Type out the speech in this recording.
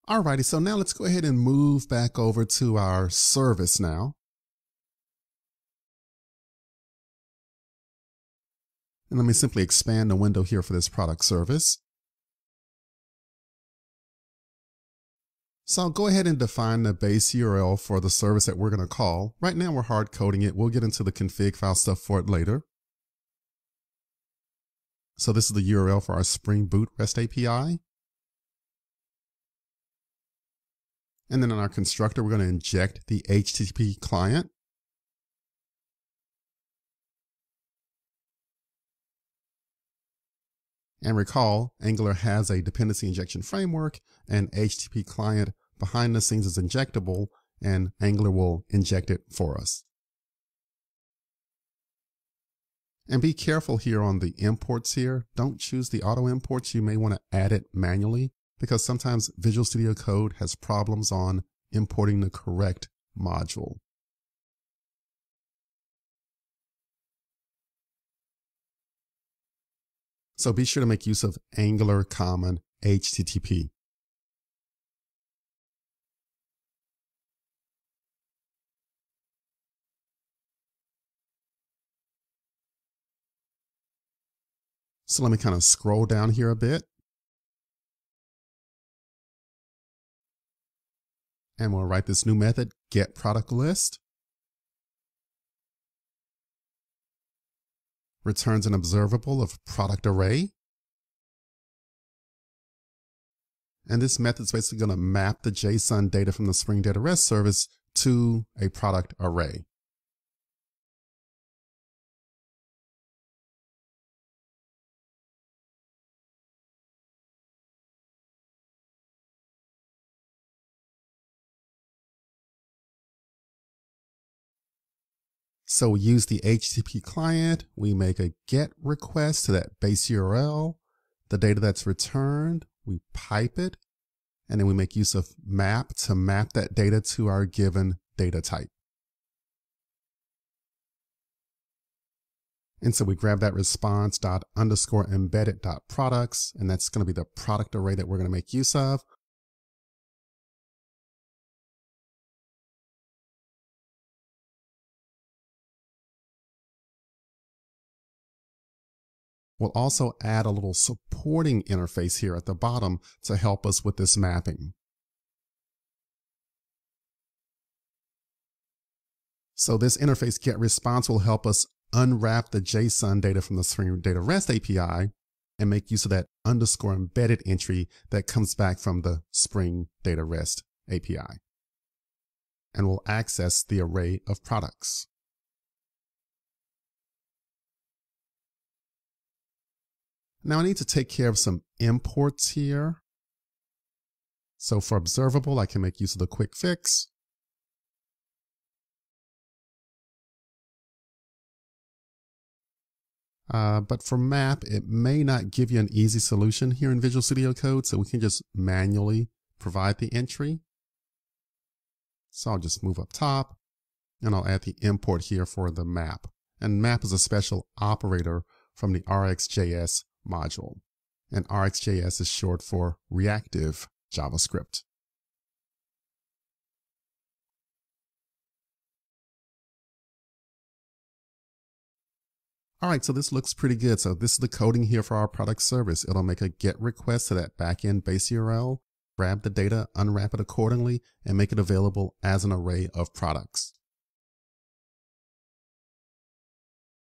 Alrighty, so now let's go ahead and move back over to our service now. And let me simply expand the window here for this product service. So I'll go ahead and define the base URL for the service that we're going to call. Right now we're hard coding it. We'll get into the config file stuff for it later. So this is the URL for our Spring Boot REST API. And then in our constructor, we're going to inject the HTTP client. And recall, Angular has a dependency injection framework, and HTTP client behind the scenes is injectable, and Angular will inject it for us. And be careful here on the imports here. Don't choose the auto imports. You may want to add it manually because sometimes Visual Studio Code has problems on importing the correct module. So be sure to make use of Angular Common HTTP. So let me kind of scroll down here a bit. And we'll write this new method, getProductList. Returns an observable of product array. And this method is basically going to map the JSON data from the Spring Data REST service to a product array. So we use the HTTP client, we make a GET request to that base URL, the data that's returned, we pipe it, and then we make use of map to map that data to our given data type. And so we grab that response._embedded.products, and that's going to be the product array that we're going to make use of. We'll also add a little supporting interface here at the bottom to help us with this mapping. So this interface getResponse will help us unwrap the JSON data from the Spring Data REST API and make use of that _embedded entry that comes back from the Spring Data REST API. And we'll access the array of products. Now I need to take care of some imports here. So for observable, I can make use of the quick fix. But for map, it may not give you an easy solution here in Visual Studio Code, so we can just manually provide the entry. So I'll just move up top and I'll add the import here for the map. And map is a special operator from the RxJS module. And RxJS is short for reactive JavaScript. All right, so this looks pretty good. So this is the coding here for our product service. It'll make a GET request to that backend base URL, grab the data, unwrap it accordingly, and make it available as an array of products.